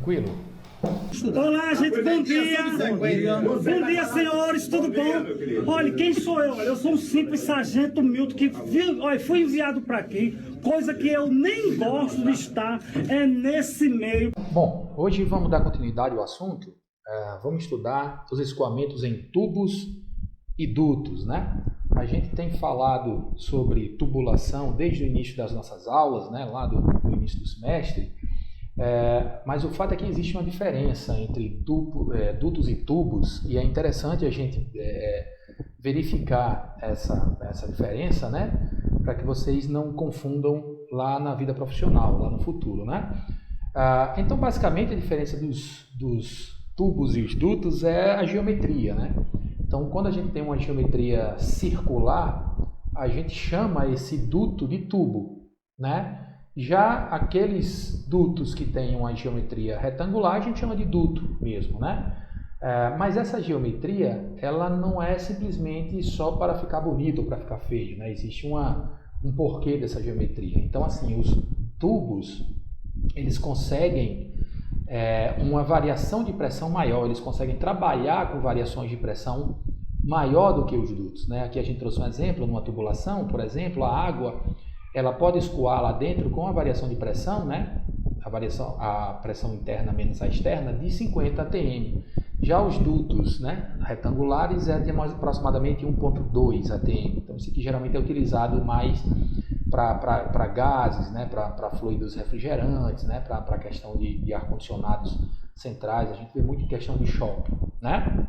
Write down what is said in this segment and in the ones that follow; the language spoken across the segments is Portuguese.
Tranquilo? Olá, gente, bom dia. Bom dia, senhores, tudo bom? Olha, quem sou eu? Eu sou um simples sargento humilde que fui enviado para aqui, coisa que eu nem gosto de estar, é nesse meio. Bom, hoje vamos dar continuidade ao assunto. Vamos estudar os escoamentos em tubos e dutos, né? A gente tem falado sobre tubulação desde o início das nossas aulas, né? Lá do início do semestre. Mas o fato é que existe uma diferença entre dutos e tubos, e é interessante a gente verificar essa diferença, né? Para que vocês não confundam lá na vida profissional, lá no futuro, né? Então, basicamente, a diferença dos tubos e os dutos é a geometria, né? Então, quando a gente tem uma geometria circular, a gente chama esse duto de tubo, né? Já aqueles dutos que têm uma geometria retangular, a gente chama de duto mesmo, né? Mas essa geometria, ela não é simplesmente só para ficar bonito ou para ficar feio, né? Existe um porquê dessa geometria. Então, assim, os tubos, eles conseguem uma variação de pressão maior, eles conseguem trabalhar com variações de pressão maior do que os dutos, né? Aqui a gente trouxe um exemplo, numa tubulação, por exemplo, a água, ela pode escoar lá dentro com a variação de pressão, né? A pressão interna menos a externa, de 50 atm. Já os dutos, né, retangulares é de aproximadamente 1,2 atm. Então, isso aqui geralmente é utilizado mais para gases, né, para fluidos refrigerantes, né, para a questão de ar-condicionados centrais. A gente vê muito em questão de shopping, né?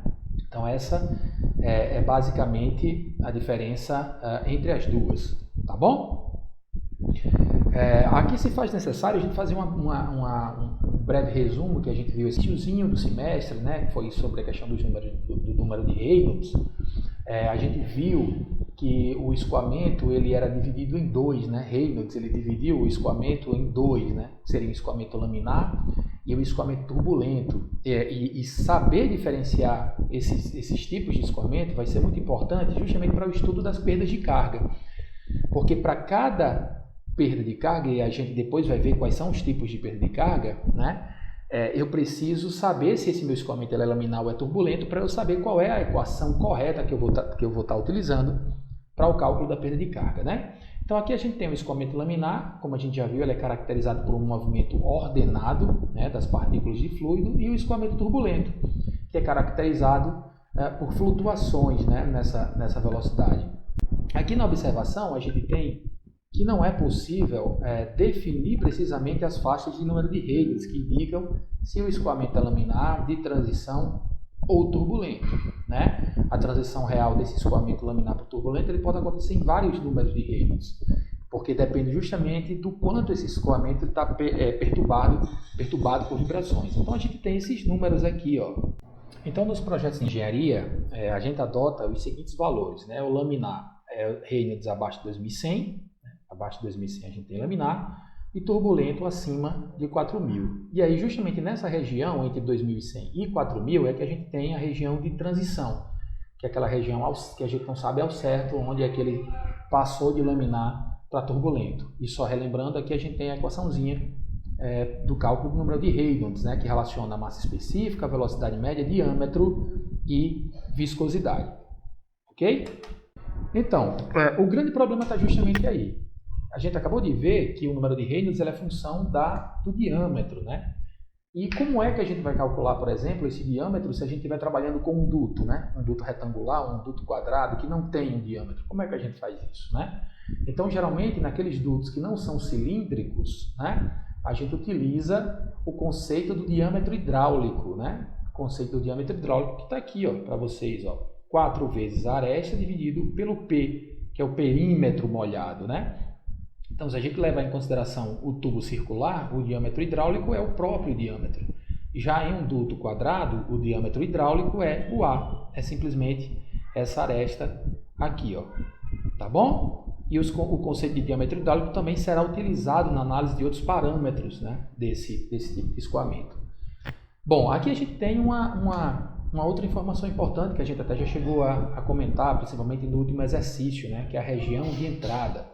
Então, essa é basicamente a diferença entre as duas, tá bom? Aqui se faz necessário a gente fazer um breve resumo que a gente viu esse tiozinho do semestre, né, que foi sobre a questão do número de Reynolds. A gente viu que o escoamento ele era dividido em dois, né? Reynolds ele dividiu o escoamento em dois, né? Seria o escoamento laminar e o escoamento turbulento. E saber diferenciar esses tipos de escoamento vai ser muito importante justamente para o estudo das perdas de carga, porque para cada perda de carga, e a gente depois vai ver quais são os tipos de perda de carga, né? Eu preciso saber se esse meu escoamento é laminar ou é turbulento para eu saber qual é a equação correta que eu vou estar utilizando para o cálculo da perda de carga, né? Então aqui a gente tem o escoamento laminar, como a gente já viu, ele é caracterizado por um movimento ordenado, né, das partículas de fluido, e o escoamento turbulento, que é caracterizado por flutuações, né, nessa velocidade. Aqui na observação a gente tem que não é possível definir precisamente as faixas de número de Reynolds que indicam se o escoamento é laminar, de transição ou turbulento, né? A transição real desse escoamento laminar para o turbulento ele pode acontecer em vários números de Reynolds, porque depende justamente do quanto esse escoamento está perturbado por vibrações. Então a gente tem esses números aqui, ó. Então nos projetos de engenharia a gente adota os seguintes valores, né? O laminar é Reynolds abaixo de 2100, abaixo de 2100 a gente tem laminar, e turbulento acima de 4000. E aí, justamente nessa região, entre 2100 e 4000, é que a gente tem a região de transição, que é aquela região que a gente não sabe ao certo onde é que ele passou de laminar para turbulento. E só relembrando, aqui a gente tem a equaçãozinha do cálculo do número de Reynolds, né, que relaciona a massa específica, a velocidade média, diâmetro e viscosidade. Ok? Então, o grande problema está justamente aí. A gente acabou de ver que o número de Reynolds é função do diâmetro, né? E como é que a gente vai calcular, por exemplo, esse diâmetro se a gente estiver trabalhando com um duto, né? Um duto retangular, um duto quadrado que não tem um diâmetro. Como é que a gente faz isso, né? Então, geralmente, naqueles dutos que não são cilíndricos, né? A gente utiliza o conceito do diâmetro hidráulico, né? O conceito do diâmetro hidráulico que está aqui, ó, para vocês, ó. 4 vezes a aresta dividido pelo P, que é o perímetro molhado, né? Então, se a gente levar em consideração o tubo circular, o diâmetro hidráulico é o próprio diâmetro. Já em um duto quadrado, o diâmetro hidráulico é o A, é simplesmente essa aresta aqui, ó. Tá bom? E o conceito de diâmetro hidráulico também será utilizado na análise de outros parâmetros, né, desse tipo de escoamento. Bom, aqui a gente tem uma outra informação importante que a gente até já chegou a comentar, principalmente no último exercício, né, que é a região de entrada.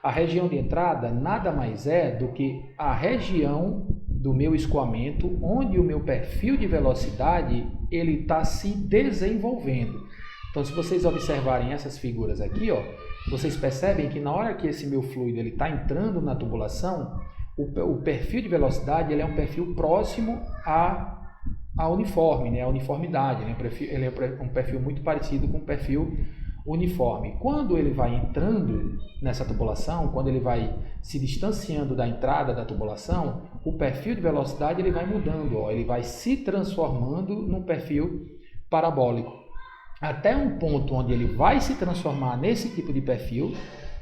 A região de entrada nada mais é do que a região do meu escoamento, onde o meu perfil de velocidade ele está se desenvolvendo. Então, se vocês observarem essas figuras aqui, ó, vocês percebem que na hora que esse meu fluido está entrando na tubulação, o perfil de velocidade ele é um perfil próximo a uniforme, né? A uniformidade. Né? Ele é um perfil muito parecido com o perfil uniforme. Quando ele vai entrando nessa tubulação, quando ele vai se distanciando da entrada da tubulação, o perfil de velocidade ele vai mudando, ó, ele vai se transformando num perfil parabólico. Até um ponto onde ele vai se transformar nesse tipo de perfil,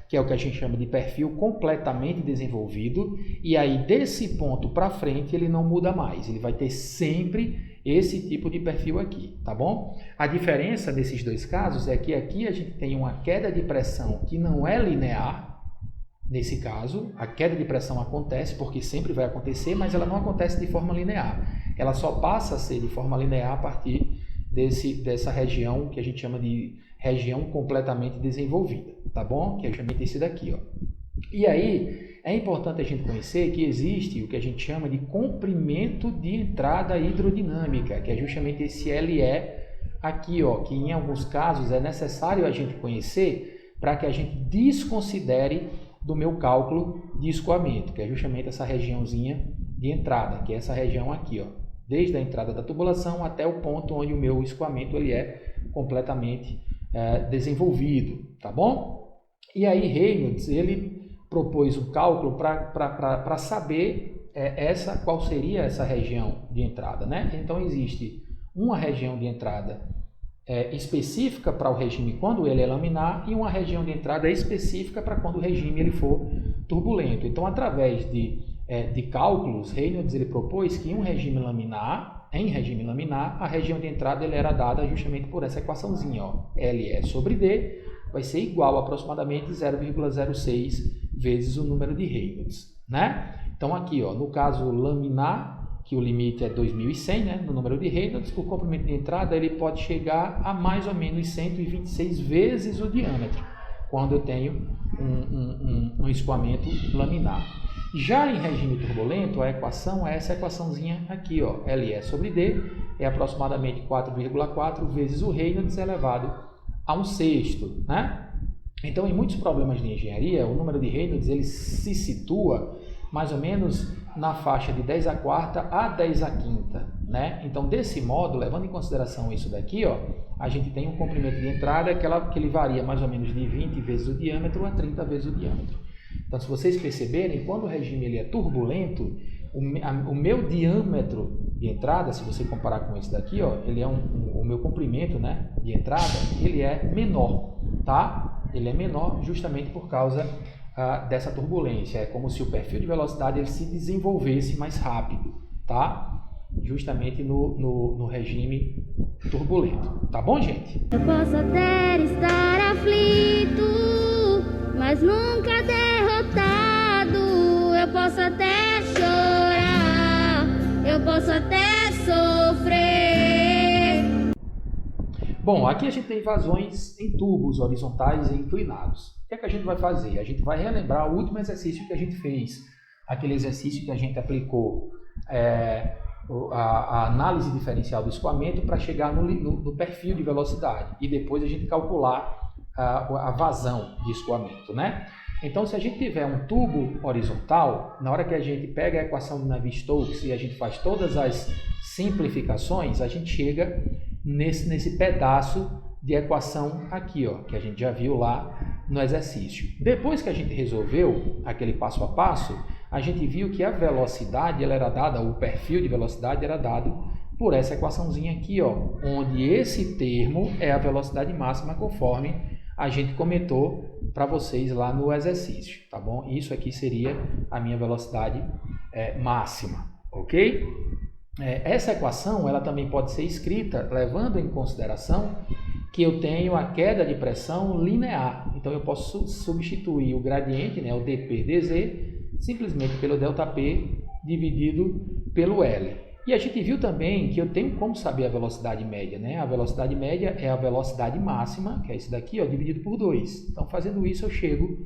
que é o que a gente chama de perfil completamente desenvolvido, e aí desse ponto para frente ele não muda mais, ele vai ter sempre esse tipo de perfil aqui, tá bom? A diferença desses dois casos é que aqui a gente tem uma queda de pressão que não é linear. Nesse caso, a queda de pressão acontece porque sempre vai acontecer, mas ela não acontece de forma linear. Ela só passa a ser de forma linear a partir dessa região que a gente chama de região completamente desenvolvida, tá bom? Que é justamente esse daqui, ó. E aí, é importante a gente conhecer que existe o que a gente chama de comprimento de entrada hidrodinâmica, que é justamente esse LE aqui, ó, que em alguns casos é necessário a gente conhecer para que a gente desconsidere do meu cálculo de escoamento, que é justamente essa regiãozinha de entrada, que é essa região aqui, ó, desde a entrada da tubulação até o ponto onde o meu escoamento ele é completamente desenvolvido, tá bom? E aí Reynolds, ele propôs um cálculo para saber qual seria essa região de entrada, né? Então existe uma região de entrada específica para o regime quando ele é laminar e uma região de entrada específica para quando o regime ele for turbulento. Então, através de cálculos, Reynolds ele propôs que em regime laminar, a região de entrada ele era dada justamente por essa equaçãozinha, ó, LE sobre D vai ser igual a aproximadamente 0,06 vezes o número de Reynolds, né? Então aqui, ó, no caso laminar, que o limite é 2100, né, no número de Reynolds, o comprimento de entrada ele pode chegar a mais ou menos 126 vezes o diâmetro, quando eu tenho um escoamento laminar. Já em regime turbulento, a equação é essa equaçãozinha aqui, ó, LE sobre D é aproximadamente 4,4 vezes o Reynolds elevado a 1/6, né? Então, em muitos problemas de engenharia, o número de Reynolds ele se situa mais ou menos na faixa de 10⁴ a 10⁵, né? Então, desse modo, levando em consideração isso daqui, ó, a gente tem um comprimento de entrada que ele varia mais ou menos de 20 vezes o diâmetro a 30 vezes o diâmetro. Então, se vocês perceberem, quando o regime ele é turbulento, o meu diâmetro de entrada, se você comparar com esse daqui, ó, ele é o meu comprimento, né, de entrada, ele é menor, tá? Ele é menor justamente por causa dessa turbulência. É como se o perfil de velocidade ele se desenvolvesse mais rápido, tá? Justamente no regime turbulento. Tá bom, gente? Eu posso até estar aflito, mas nunca derrotado. Eu posso até chorar, eu posso até sofrer. Bom, aqui a gente tem vazões em tubos horizontais e inclinados. O que é que a gente vai fazer? A gente vai relembrar o último exercício que a gente fez, aquele exercício que a gente aplicou a análise diferencial do escoamento para chegar no perfil de velocidade e depois a gente calcular a vazão de escoamento, né? Então, se a gente tiver um tubo horizontal, na hora que a gente pega a equação de Navier-Stokes e a gente faz todas as simplificações, a gente chega nesse pedaço de equação aqui, ó, que a gente já viu lá no exercício. Depois que a gente resolveu aquele passo a passo, a gente viu que a velocidade ela era dada, o perfil de velocidade era dado por essa equaçãozinha aqui, ó, onde esse termo é a velocidade máxima conforme a gente comentou para vocês lá no exercício, tá bom? Isso aqui seria a minha velocidade máxima, ok? Essa equação ela também pode ser escrita levando em consideração que eu tenho a queda de pressão linear. Então, eu posso substituir o gradiente, né, o dP dz, simplesmente pelo ΔP dividido pelo L. E a gente viu também que eu tenho como saber a velocidade média, né? A velocidade média é a velocidade máxima, que é esse daqui, ó, dividido por 2. Então, fazendo isso, eu chego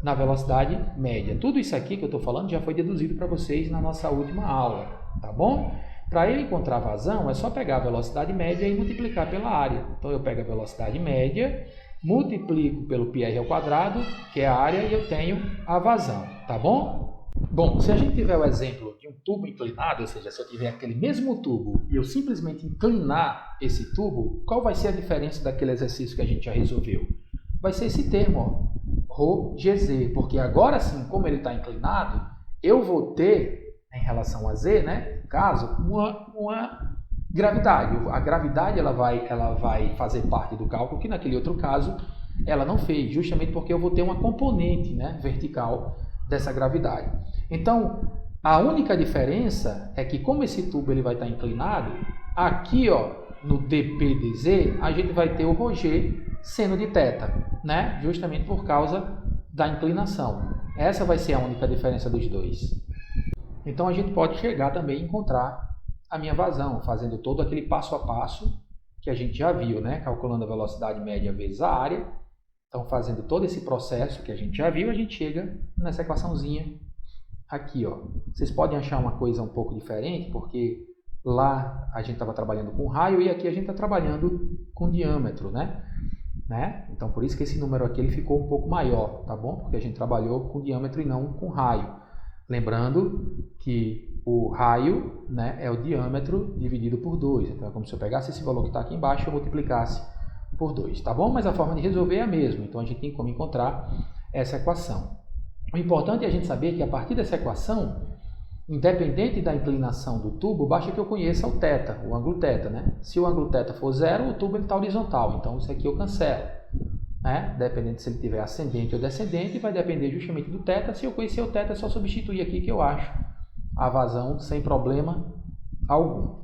na velocidade média. Tudo isso aqui que eu estou falando já foi deduzido para vocês na nossa última aula, tá bom? Para eu encontrar a vazão, é só pegar a velocidade média e multiplicar pela área. Então, eu pego a velocidade média, multiplico pelo πr ao quadrado, que é a área, e eu tenho a vazão, tá bom? Bom, se a gente tiver o exemplo de um tubo inclinado, ou seja, se eu tiver aquele mesmo tubo e eu simplesmente inclinar esse tubo, qual vai ser a diferença daquele exercício que a gente já resolveu? Vai ser esse termo, ó, ρgz, porque agora sim, como ele está inclinado, eu vou ter, em relação a z, né, no caso, uma gravidade. A gravidade ela vai fazer parte do cálculo, que naquele outro caso ela não fez, justamente porque eu vou ter uma componente, né, vertical dessa gravidade. Então, a única diferença é que como esse tubo ele vai estar inclinado, aqui ó, no dp/dz, a gente vai ter o ρg seno de θ, né, justamente por causa da inclinação. Essa vai ser a única diferença dos dois. Então, a gente pode chegar também a encontrar a minha vazão, fazendo todo aquele passo a passo que a gente já viu, né? Calculando a velocidade média vezes a área. Então, fazendo todo esse processo que a gente já viu, a gente chega nessa equaçãozinha aqui, ó. Vocês podem achar uma coisa um pouco diferente, porque lá a gente estava trabalhando com raio e aqui a gente está trabalhando com diâmetro, né? Então, por isso que esse número aqui ele ficou um pouco maior, tá bom? Porque a gente trabalhou com diâmetro e não com raio. Lembrando que o raio, né, é o diâmetro dividido por 2. Então, é como se eu pegasse esse valor que está aqui embaixo e eu multiplicasse por 2, tá bom? Mas a forma de resolver é a mesma. Então, a gente tem como encontrar essa equação. O importante é a gente saber que a partir dessa equação, independente da inclinação do tubo, basta que eu conheça o θ, o ângulo θ, né? Se o ângulo θ for 0, o tubo está horizontal. Então, isso aqui eu cancelo. Né? Dependendo se ele tiver ascendente ou descendente, vai depender justamente do θ. Se eu conhecer o θ, é só substituir aqui que eu acho a vazão sem problema algum.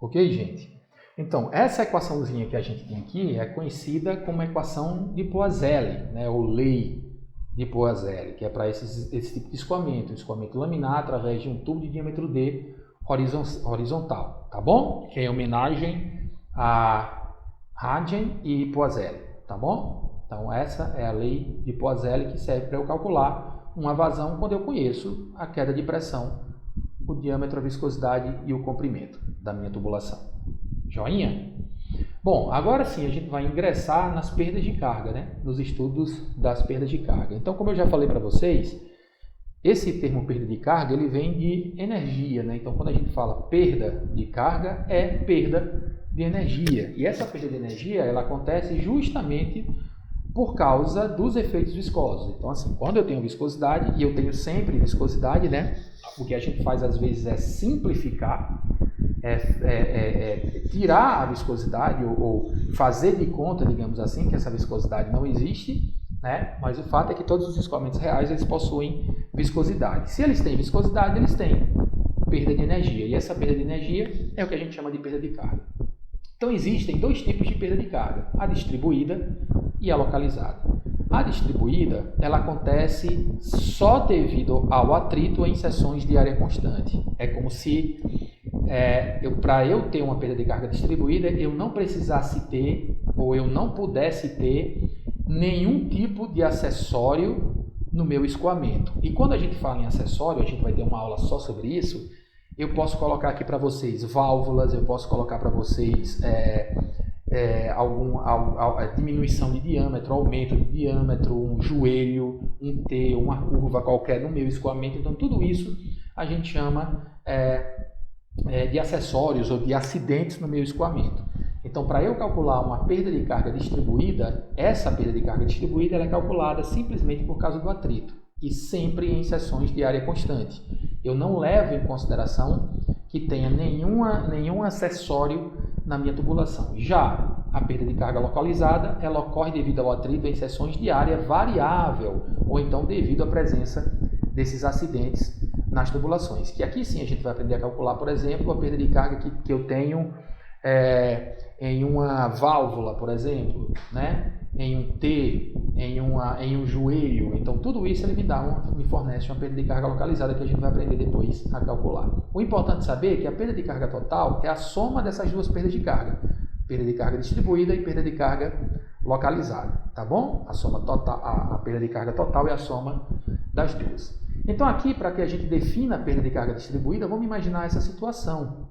Ok, gente? Então, essa equaçãozinha que a gente tem aqui é conhecida como equação de Poiseuille, né? Ou lei de Poiseuille, que é para esse tipo de escoamento, escoamento laminar através de um tubo de diâmetro D horizontal, tá bom? Que é em homenagem a Huygens e Poiseuille. Tá bom? Então, essa é a lei de Poiseuille que serve para eu calcular uma vazão quando eu conheço a queda de pressão, o diâmetro, a viscosidade e o comprimento da minha tubulação. Joinha? Bom, agora sim a gente vai ingressar nas perdas de carga, né? Nos estudos das perdas de carga. Então, como eu já falei para vocês, esse termo perda de carga ele vem de energia, né? Então, quando a gente fala perda de carga, é perda de energia. E essa perda de energia, ela acontece justamente por causa dos efeitos viscosos. Então, assim, quando eu tenho viscosidade, e eu tenho sempre viscosidade, né? O que a gente faz às vezes é simplificar, tirar a viscosidade ou fazer de conta, digamos assim, que essa viscosidade não existe, né? Mas o fato é que todos os escoamentos reais eles possuem viscosidade. Se eles têm viscosidade, eles têm perda de energia. E essa perda de energia é o que a gente chama de perda de carga. Então, existem dois tipos de perda de carga, a distribuída e a localizada. A distribuída, ela acontece só devido ao atrito em seções de área constante. É como se, para eu ter uma perda de carga distribuída, eu não precisasse ter, ou eu não pudesse ter, nenhum tipo de acessório no meu escoamento. E quando a gente fala em acessório, a gente vai ter uma aula só sobre isso. Eu posso colocar aqui para vocês válvulas, eu posso colocar para vocês diminuição de diâmetro, aumento de diâmetro, um joelho, um T, uma curva qualquer no meu escoamento. Então, tudo isso a gente chama de acessórios ou de acidentes no meu escoamento. Então, para eu calcular uma perda de carga distribuída, essa perda de carga distribuída ela é calculada simplesmente por causa do atrito e sempre em seções de área constante. Eu não levo em consideração que tenha nenhum acessório na minha tubulação. Já a perda de carga localizada, ela ocorre devido ao atrito em seções de área variável ou então devido à presença desses acidentes nas tubulações. Que aqui sim a gente vai aprender a calcular, por exemplo, a perda de carga que eu tenho em uma válvula, por exemplo, né? Em um T, em um joelho. Então, tudo isso ele me fornece uma perda de carga localizada que a gente vai aprender depois a calcular. O importante saber é que a perda de carga total é a soma dessas duas perdas de carga. Perda de carga distribuída e perda de carga localizada, tá bom? A soma total, a perda de carga total é a soma das duas. Então aqui, para que a gente defina a perda de carga distribuída, vamos imaginar essa situação.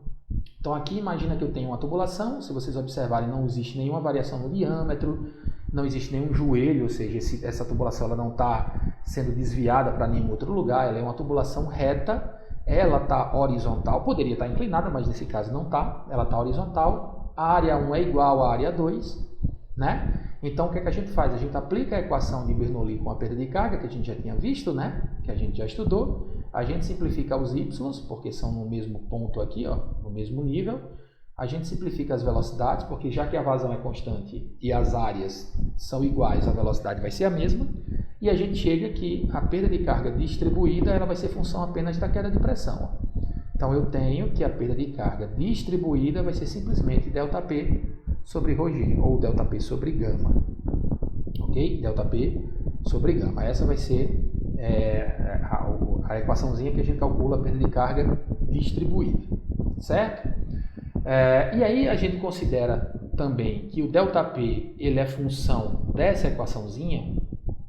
Então aqui imagina que eu tenho uma tubulação, se vocês observarem não existe nenhuma variação no diâmetro, não existe nenhum joelho, ou seja, essa tubulação ela não está sendo desviada para nenhum outro lugar, ela é uma tubulação reta, ela está horizontal, poderia estar inclinada, mas nesse caso não está, ela está horizontal, a área 1 é igual à área 2, né? Então o que é que a gente faz? A gente aplica a equação de Bernoulli com a perda de carga, que a gente já tinha visto, né? Que a gente já estudou, a gente simplifica os y, porque são no mesmo ponto aqui, ó, no mesmo nível, a gente simplifica as velocidades, porque já que a vazão é constante e as áreas são iguais, a velocidade vai ser a mesma, e a gente chega que a perda de carga distribuída ela vai ser função apenas da queda de pressão. Ó. Então eu tenho que a perda de carga distribuída vai ser simplesmente ΔP sobre ρg, ou ΔP sobre gama. Ok? ΔP sobre gama. Essa vai ser a equaçãozinha que a gente calcula a perda de carga distribuída. Certo? E aí a gente considera também que o ΔP ele é função dessa equaçãozinha,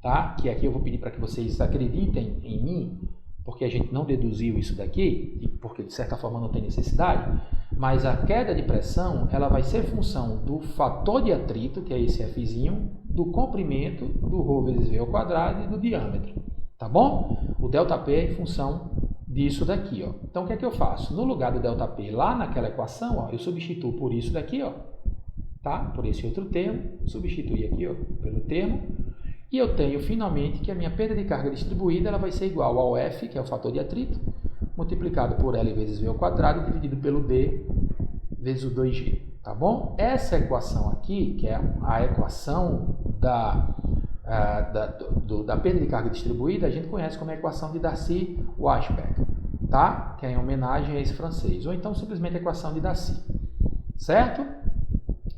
tá? Que aqui eu vou pedir para que vocês acreditem em mim, porque a gente não deduziu isso daqui, porque de certa forma não tem necessidade, mas a queda de pressão ela vai ser função do fator de atrito, que é esse Fzinho, do comprimento, do ρ vezes V ao quadrado e do diâmetro, tá bom? O ΔP é em função disso daqui, ó. Então o que é que eu faço? No lugar do ΔP lá naquela equação, ó, eu substituo por isso daqui, ó, tá? Por esse outro termo, substituir aqui, ó, pelo termo, e eu tenho finalmente que a minha perda de carga distribuída ela vai ser igual ao F, que é o fator de atrito, multiplicado por L vezes V ao quadrado, dividido pelo D vezes o 2G, tá bom? Essa equação aqui, que é a equação da perda de carga distribuída, a gente conhece como a equação de Darcy-Weisbach, tá? Que é em homenagem a esse francês, ou então simplesmente a equação de Darcy, certo?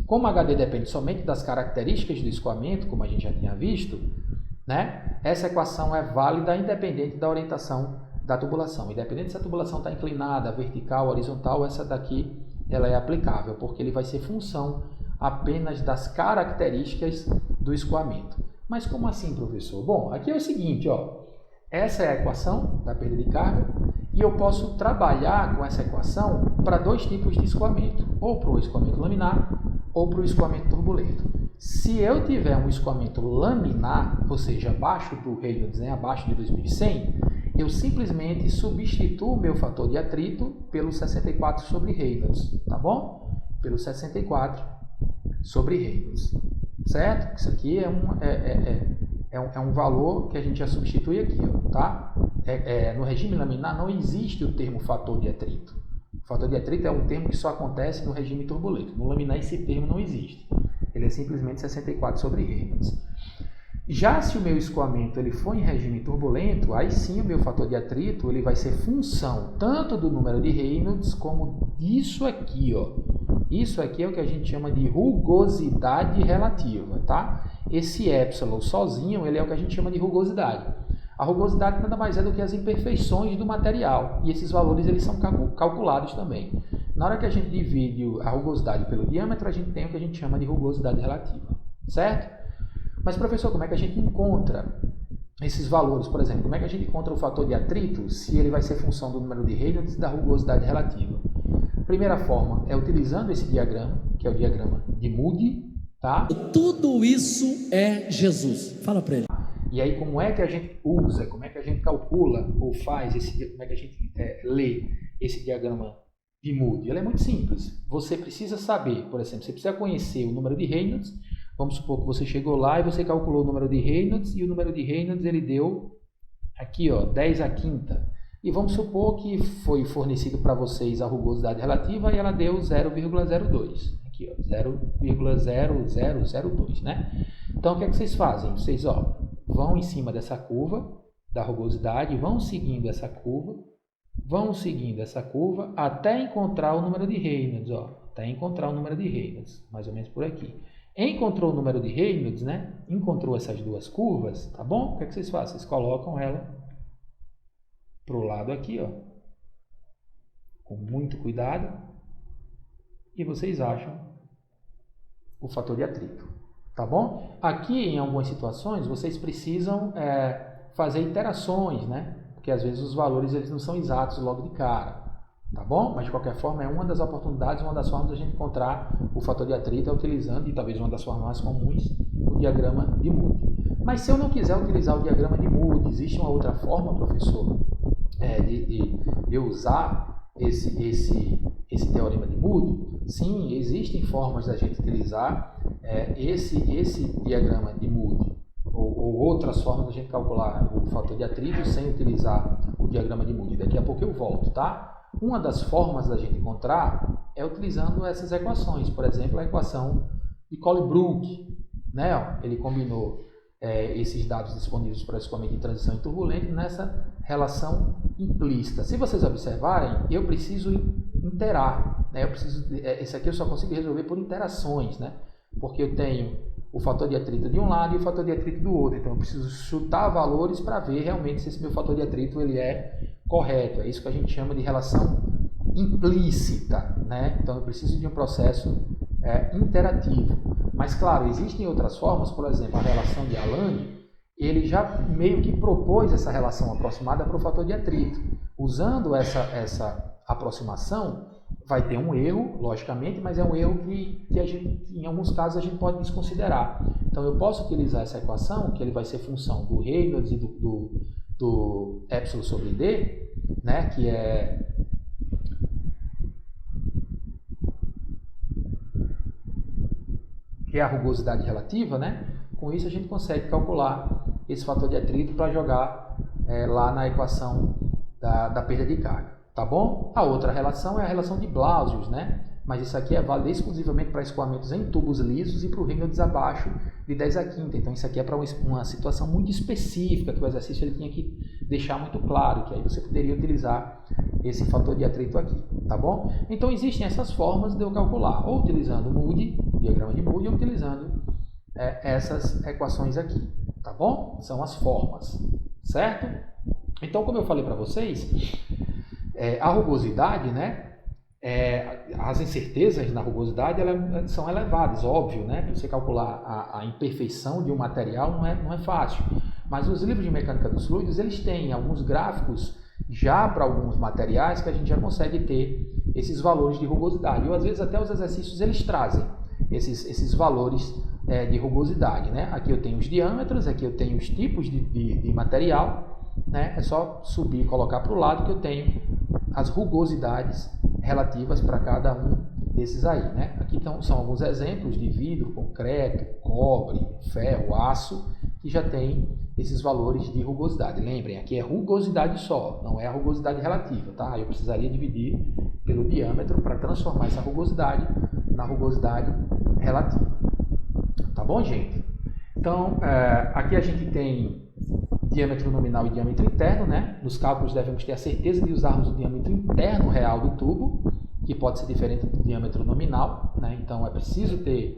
Como HD depende somente das características do escoamento, como a gente já tinha visto, né? Essa equação é válida independente da orientação da tubulação. Independente se a tubulação está inclinada, vertical, horizontal, essa daqui ela é aplicável, porque ele vai ser função apenas das características do escoamento. Mas como assim, professor? Bom, aqui é o seguinte, ó, essa é a equação da perda de carga e eu posso trabalhar com essa equação para dois tipos de escoamento, ou para o escoamento laminar ou para o escoamento turbulento. Se eu tiver um escoamento laminar, ou seja, abaixo do Reynolds, né, abaixo de 2100, eu simplesmente substituo o meu fator de atrito pelo 64 sobre Reynolds, tá bom? Pelo 64 sobre Reynolds, certo? Isso aqui é um valor que a gente já substitui aqui, ó, tá? No regime laminar não existe o termo fator de atrito. O fator de atrito é um termo que só acontece no regime turbulento. No laminar esse termo não existe. Ele é simplesmente 64 sobre Reynolds. Já se o meu escoamento ele for em regime turbulento, aí sim o meu fator de atrito ele vai ser função tanto do número de Reynolds como disso aqui, ó. Isso aqui é o que a gente chama de rugosidade relativa, tá? Esse epsilon sozinho, ele é o que a gente chama de rugosidade. A rugosidade nada mais é do que as imperfeições do material, e esses valores eles são calculados também. Na hora que a gente divide a rugosidade pelo diâmetro, a gente tem o que a gente chama de rugosidade relativa, certo? Mas, professor, como é que a gente encontra esses valores? Por exemplo, como é que a gente encontra o fator de atrito se ele vai ser função do número de Reynolds e da rugosidade relativa? A primeira forma é utilizando esse diagrama, que é o diagrama de Moody, tá? Tudo isso é Jesus. Fala para ele. E aí, como é que a gente usa, como é que a gente calcula ou faz, como é que a gente lê esse diagrama de Moody? Ele é muito simples. Você precisa saber, por exemplo, você precisa conhecer o número de Reynolds. Vamos supor que você chegou lá e você calculou o número de Reynolds, e o número de Reynolds ele deu aqui, ó, 10 à quinta. E vamos supor que foi fornecido para vocês a rugosidade relativa e ela deu 0,02. Aqui, ó, 0,0002, né? Então, o que é que vocês fazem? Vocês, ó, vão em cima dessa curva da rugosidade, vão seguindo essa curva até encontrar o número de Reynolds, ó, até encontrar o número de Reynolds, mais ou menos por aqui. Encontrou o número de Reynolds, né? Encontrou essas duas curvas, tá bom? O que é que vocês fazem? Vocês colocam ela para o lado aqui, ó, com muito cuidado, e vocês acham o fator de atrito. tá bom? Aqui, em algumas situações, vocês precisam fazer iterações, né? Porque às vezes os valores eles não são exatos logo de cara, tá bom? Mas de qualquer forma é uma das oportunidades, uma das formas de a gente encontrar o fator de atrito utilizando, e talvez uma das formas mais comuns, o diagrama de Moody. Mas se eu não quiser utilizar o diagrama de Moody, existe uma outra forma, professor, de usar esse teorema de Moody? Sim, existem formas da gente utilizar esse diagrama de Moody, ou outras formas da gente calcular o fator de atrito sem utilizar o diagrama de Moody. Daqui a pouco eu volto, tá? Uma das formas da gente encontrar é utilizando essas equações. Por exemplo, a equação de Colebrook, né? Ele combinou esses dados disponíveis para escoamento de transição e turbulento nessa relação implícita. Se vocês observarem, eu preciso interar, né? Esse aqui eu só consigo resolver por interações, né? Porque eu tenho o fator de atrito de um lado e o fator de atrito do outro. Então eu preciso chutar valores para ver realmente se esse meu fator de atrito ele é correto. É isso que a gente chama de relação implícita, né? Então eu preciso de um processo interativo. Mas claro, existem outras formas, por exemplo, a relação de Allan, ele já meio que propôs essa relação aproximada para o fator de atrito. Usando essa aproximação, vai ter um erro, logicamente, mas é um erro que em alguns casos a gente pode desconsiderar. Então eu posso utilizar essa equação, que ele vai ser função do Reynolds e do epsilon sobre d, né, que é a rugosidade relativa, né? Com isso a gente consegue calcular esse fator de atrito para jogar lá na equação da perda de carga, tá bom? A outra relação é a relação de Blasius, né? Mas isso aqui é válido exclusivamente para escoamentos em tubos lisos e para o Reynolds abaixo de 10 a quinta. Então isso aqui é para uma situação muito específica que o exercício ele tinha que deixar muito claro, que aí você poderia utilizar esse fator de atrito aqui, tá bom? Então existem essas formas de eu calcular, ou utilizando Moody, o diagrama de Moody, ou utilizando essas equações aqui, tá bom? São as formas, certo? Então, como eu falei para vocês, a rugosidade, né? As incertezas na rugosidade elas são elevadas, óbvio, né? Para você calcular a imperfeição de um material não é fácil. Mas os livros de mecânica dos fluidos, eles têm alguns gráficos já para alguns materiais que a gente já consegue ter esses valores de rugosidade. Ou às vezes até os exercícios eles trazem esses valores de rugosidade, né? Aqui eu tenho os diâmetros, aqui eu tenho os tipos de material, né? É só subir e colocar para o lado que eu tenho as rugosidades relativas para cada um desses aí, né? Aqui são alguns exemplos de vidro, concreto, cobre, ferro, aço, que já tem esses valores de rugosidade. Lembrem, aqui é rugosidade só, não é a rugosidade relativa, tá? Eu precisaria dividir pelo diâmetro para transformar essa rugosidade na rugosidade relativa. Tá bom, gente? Então, aqui a gente tem diâmetro nominal e diâmetro interno, né? Nos cálculos devemos ter a certeza de usarmos o diâmetro interno real do tubo, que pode ser diferente do diâmetro nominal, né? Então é preciso ter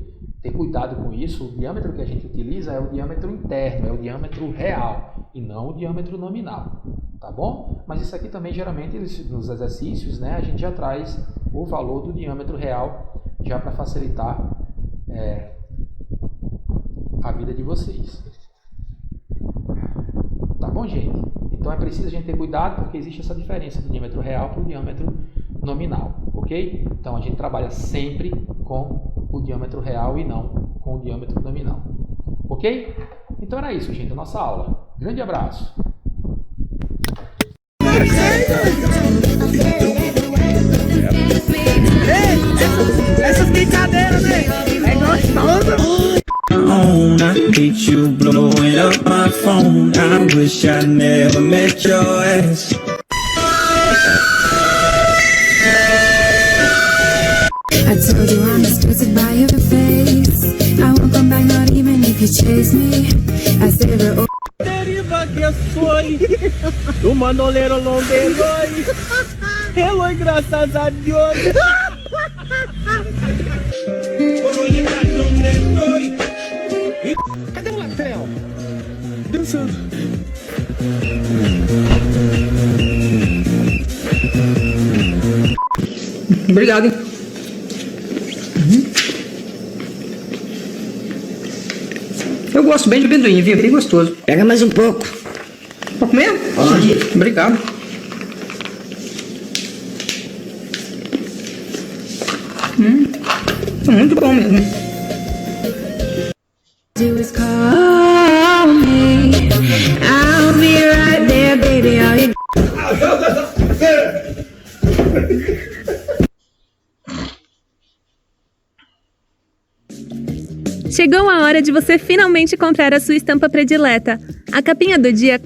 cuidado com isso. O diâmetro que a gente utiliza é o diâmetro interno, é o diâmetro real e não o diâmetro nominal, tá bom? Mas isso aqui também geralmente nos exercícios, né, a gente já traz o valor do diâmetro real já para facilitar a vida de vocês. Tá bom, gente? Então é preciso a gente ter cuidado porque existe essa diferença do diâmetro real para o diâmetro nominal, ok? Então a gente trabalha sempre com o diâmetro real e não com o diâmetro nominal, ok? Então era isso, gente, a nossa aula. Grande abraço! Essas brincadeiras, né? É gostoso! I hate you blowing up my phone. I wish I never met your ass. I told you I'm distracted by your face. I won't come back, not even if you chase me. I said we're Deriva que sou o manolero longueiroi. Hello, graças a Deus. Cadê o Latrel? Dançando. Obrigado, hein? Eu gosto bem de amendoim, viu? Bem gostoso. Pega mais um pouco. Pode comer? Pode. Obrigado. Muito bom mesmo. Do is call me. I'll be right there, baby. All you Chegou a hora de você finalmente comprar a sua estampa predileta. A capinha do dia...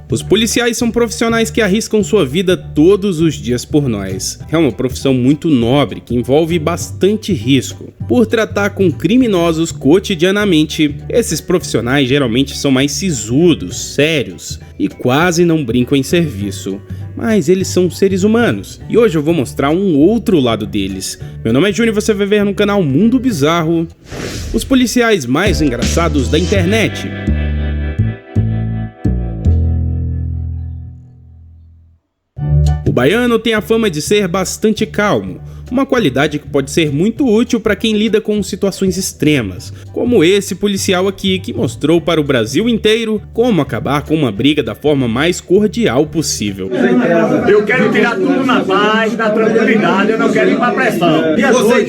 Os policiais são profissionais que arriscam sua vida todos os dias por nós. É uma profissão muito nobre que envolve bastante risco. Por tratar com criminosos cotidianamente, esses profissionais geralmente são mais sisudos, sérios e quase não brincam em serviço. Mas eles são seres humanos, e hoje eu vou mostrar um outro lado deles. Meu nome é Júnior e você vai ver no canal Mundo Bizarro os policiais mais engraçados da internet. O baiano tem a fama de ser bastante calmo, uma qualidade que pode ser muito útil para quem lida com situações extremas, como esse policial aqui que mostrou para o Brasil inteiro como acabar com uma briga da forma mais cordial possível. Eu quero tirar tudo na paz, na tranquilidade, eu não quero ir pra pressão. Vocês,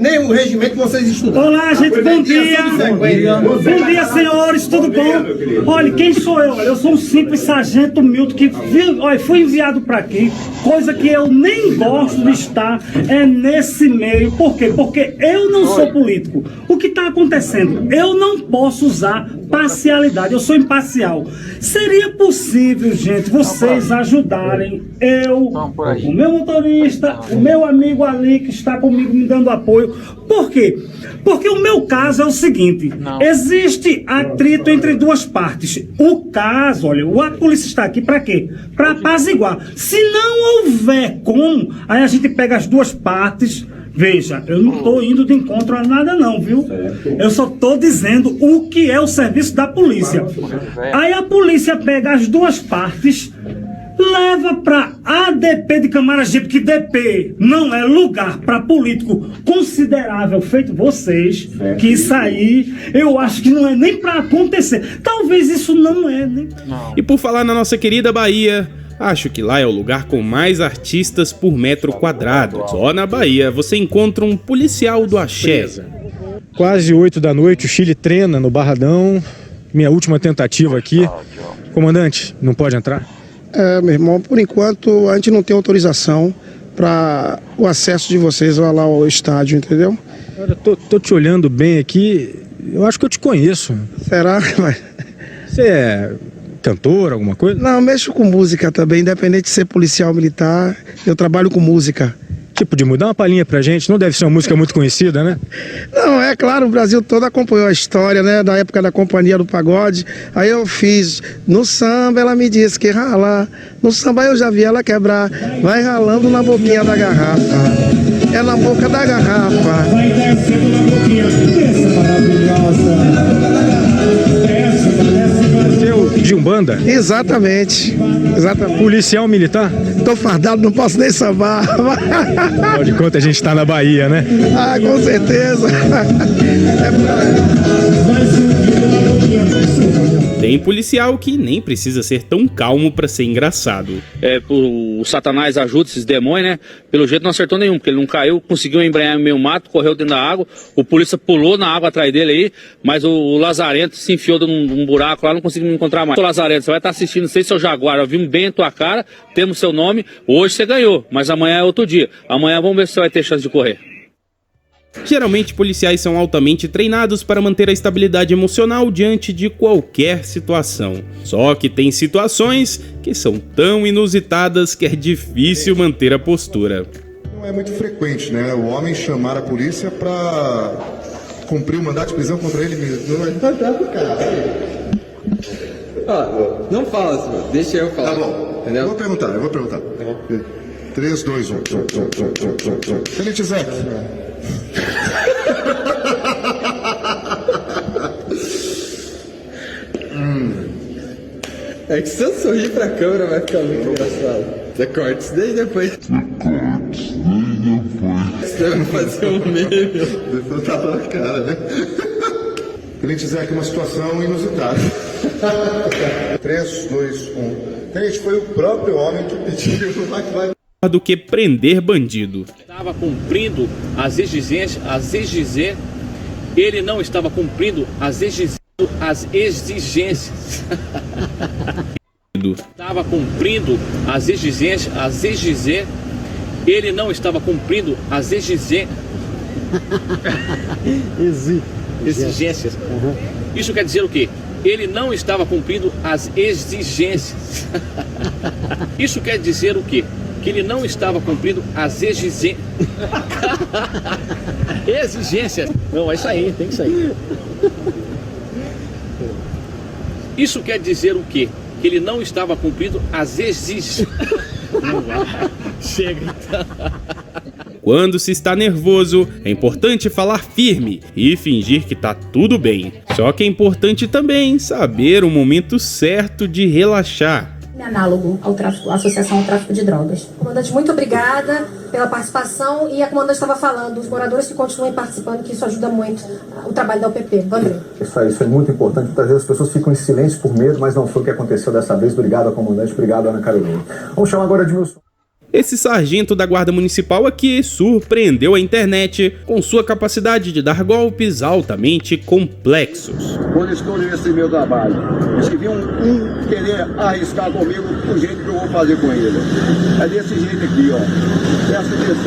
nem o regimento que vocês estudaram. Olá, gente, bom dia. Bom dia, senhores, tudo bom? Olha, quem sou eu? Eu sou um simples sargento Milton que fui enviado pra aqui, coisa que eu nem gosto de estar nesse meio. Por quê? Porque eu não sou político. O que está acontecendo? Eu não posso usar parcialidade, eu sou imparcial. Seria possível, gente, vocês ajudarem o meu motorista, o meu amigo ali que está comigo me dando apoio. Por quê? Porque o meu caso é o seguinte, existe atrito entre duas partes. O caso, olha, a polícia está aqui para quê? Para apaziguar. Se não houver como, aí a gente pega as duas partes. Veja, eu não estou indo de encontro a nada não, viu? Eu só estou dizendo o que é o serviço da polícia. Aí a polícia pega as duas partes, leva para ADP de Camaragibe, que DP não é lugar para político considerável, feito vocês, que isso aí eu acho que não é nem para acontecer. Talvez isso não é, né? E por falar na nossa querida Bahia, acho que lá é o lugar com mais artistas por metro quadrado. Só na Bahia você encontra um policial do axé. Quase 8 da noite, o Chile treina no Barradão. Minha última tentativa aqui. Comandante, não pode entrar? Meu irmão, por enquanto a gente não tem autorização para o acesso de vocês lá ao estádio, entendeu? Eu tô te olhando bem aqui, eu acho que eu te conheço. Será? Você é cantor, alguma coisa? Não, mexo com música também, independente de ser policial militar, eu trabalho com música. Tipo de mudar uma palhinha pra gente, não deve ser uma música muito conhecida, né? Não, é claro, o Brasil todo acompanhou a história, né, da época da Companhia do Pagode. Aí eu fiz, no samba ela me disse que rala, no samba eu já vi ela quebrar, vai ralando na boquinha da garrafa, é na boca da garrafa. Vai descendo na boquinha, essa maravilhosa. De Umbanda? Exatamente. Policial militar? Tô fardado, não posso nem sambar. Afinal de contas, a gente tá na Bahia, né? Ah, com certeza. Tem policial que nem precisa ser tão calmo pra ser engraçado. O Satanás ajuda esses demônios, né? Pelo jeito não acertou nenhum, porque ele não caiu, conseguiu embrenhar no meio mato, correu dentro da água, o polícia pulou na água atrás dele aí, mas o Lazarento se enfiou num buraco lá, não conseguiu me encontrar mais. Ô Lazarento, você vai estar assistindo, não sei se é o Jaguar, eu vi bem a tua cara, temos seu nome, hoje você ganhou, mas amanhã é outro dia. Amanhã vamos ver se você vai ter chance de correr. Geralmente, policiais são altamente treinados para manter a estabilidade emocional diante de qualquer situação. Só que tem situações que são tão inusitadas que é difícil manter a postura. Não é muito frequente, né? O homem chamar a polícia para cumprir o mandato de prisão contra ele mesmo. Não fala assim, deixa eu falar. Tá bom, entendeu? Eu vou perguntar. 3, 2, 1. Tenente Zé. É que se eu sorrir pra câmera vai ficar muito engraçado. Você corta isso daí depois. Você vai fazer um meme. Depois tá na cara, né? clientizar aqui uma situação inusitada. 3, 2, 1. Gente, foi o próprio homem que pediu do que prender bandido. Estava cumprindo as exigências, ele não estava cumprindo as exigências. Estava cumprindo as exigências, ele não estava cumprindo as exigências. Isso quer dizer o quê? Ele não estava cumprindo as exigências. Isso quer dizer o quê? Que ele não estava cumprindo as exigências. Exigências. Não, é isso aí, tem que sair. Isso quer dizer o quê? Que ele não estava cumprindo as exigências. Chega então. Quando se está nervoso, é importante falar firme e fingir que tá tudo bem. Só que é importante também saber o momento certo de relaxar. Análogo ao tráfico, à associação ao tráfico de drogas. Comandante, muito obrigada pela participação e a comandante estava falando, os moradores que continuem participando, que isso ajuda muito o trabalho da UPP. Valeu. Isso é muito importante. Muitas vezes as pessoas ficam em silêncio por medo, mas não foi o que aconteceu dessa vez. Obrigado, comandante. Obrigado, Ana Carolina. Vamos chamar agora de Edmilson. Esse sargento da Guarda Municipal aqui surpreendeu a internet com sua capacidade de dar golpes altamente complexos. Quando estou nesse meu trabalho, se vir um querer arriscar comigo, o jeito que eu vou fazer com ele. É desse jeito aqui, ó. Presta atenção.